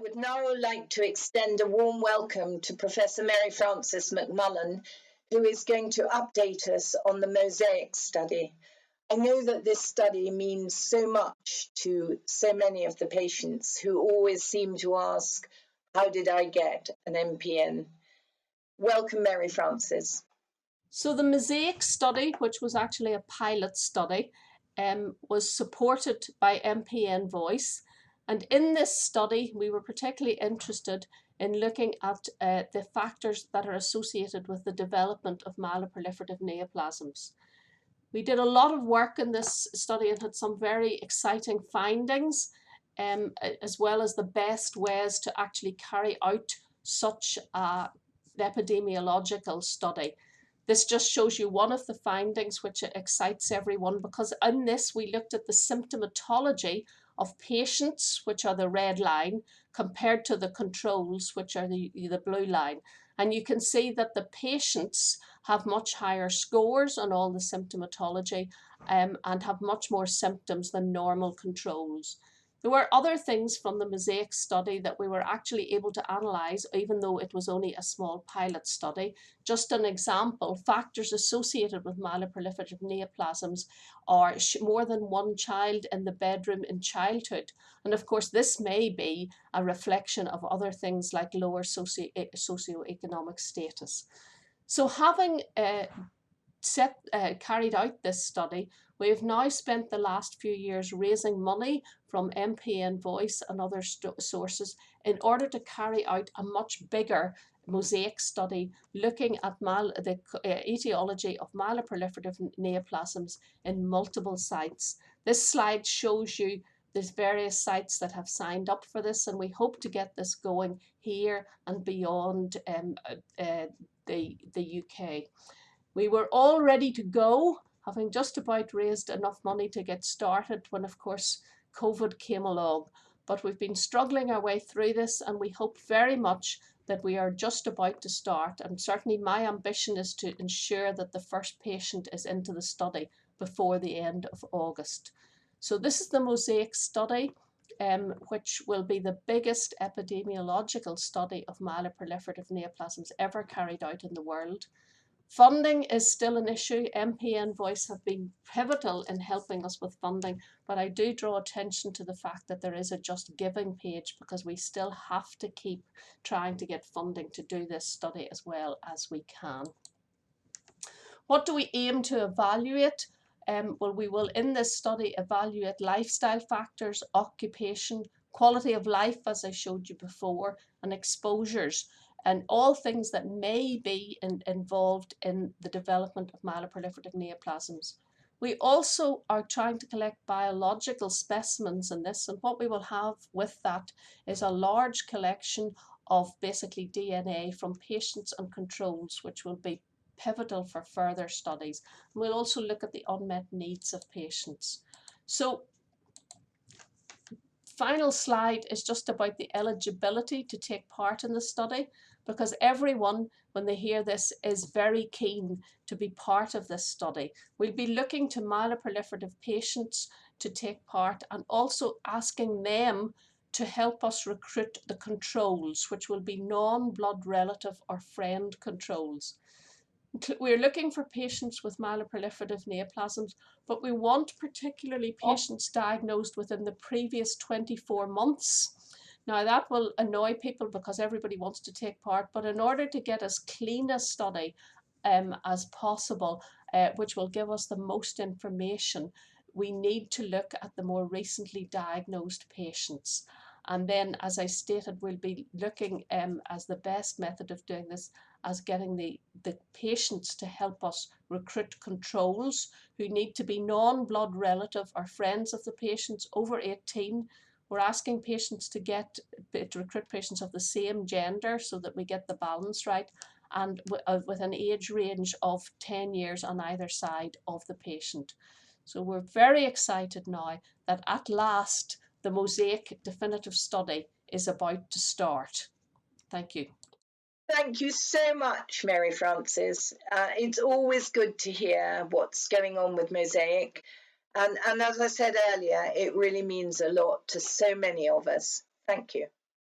I would now like to extend a warm welcome to Professor Mary Francis McMullin, who is going to update us on the MOSAICC study. I know that this study means so much to so many of the patients who always seem to ask, how did I get an MPN? Welcome, Mary Francis. So the MOSAICC study, which was actually a pilot study, was supported by MPN Voice. And in this study, we were particularly interested in looking at the factors that are associated with the development of myeloproliferative neoplasms. We did a lot of work in this study and had some very exciting findings, as well as the best ways to actually carry out such an epidemiological study. This just shows you one of the findings which excites everyone, because in this we looked at the symptomatology of patients, which are the red line, compared to the controls, which are the blue line. And you can see that the patients have much higher scores on all the symptomatology and have much more symptoms than normal controls. There were other things from the MOSAICC study that we were actually able to analyse, even though it was only a small pilot study. Just an example, factors associated with myeloproliferative neoplasms are more than one child in the bedroom in childhood. And of course, this may be a reflection of other things like lower socioeconomic status. So having carried out this study, we have now spent the last few years raising money from MPN Voice and other sources in order to carry out a much bigger MOSAICC study looking at the etiology of myeloproliferative neoplasms in multiple sites. This slide shows you there's various sites that have signed up for this, and we hope to get this going here and beyond the UK. We were all ready to go, having just about raised enough money to get started when, of course, COVID came along. But we've been struggling our way through this, and we hope very much that we are just about to start. And certainly my ambition is to ensure that the first patient is into the study before the end of August. So this is the MOSAICC study, which will be the biggest epidemiological study of myeloproliferative neoplasms ever carried out in the world. Funding is still an issue. MPN Voice have been pivotal in helping us with funding, but I do draw attention to the fact that there is a Just Giving page, because we still have to keep trying to get funding to do this study as well as we can. What do we aim to evaluate? Well, we will in this study evaluate lifestyle factors, occupation, quality of life, as I showed you before, and exposures, and all things that may be involved in the development of myeloproliferative neoplasms. We also are trying to collect biological specimens in this, and what we will have with that is a large collection of basically DNA from patients and controls, which will be pivotal for further studies. We'll also look at the unmet needs of patients. So, final slide is just about the eligibility to take part in the study, because everyone, when they hear this, is very keen to be part of this study. We'll be looking to myeloproliferative patients to take part, and also asking them to help us recruit the controls, which will be non-blood relative or friend controls. We're looking for patients with myeloproliferative neoplasms, but we want particularly patients diagnosed within the previous 24 months. Now that will annoy people because everybody wants to take part, but in order to get as clean a study as possible, which will give us the most information, we need to look at the more recently diagnosed patients. And then, as I stated, we'll be looking as the best method of doing this as getting the patients to help us recruit controls who need to be non-blood relative or friends of the patients over 18. We're asking patients to recruit patients of the same gender so that we get the balance right, and with an age range of 10 years on either side of the patient. So we're very excited now that at last the MOSAICC definitive study is about to start. Thank you. Thank you so much, Mary Francis. It's always good to hear what's going on with MOSAICC. And as I said earlier, it really means a lot to so many of us. Thank you.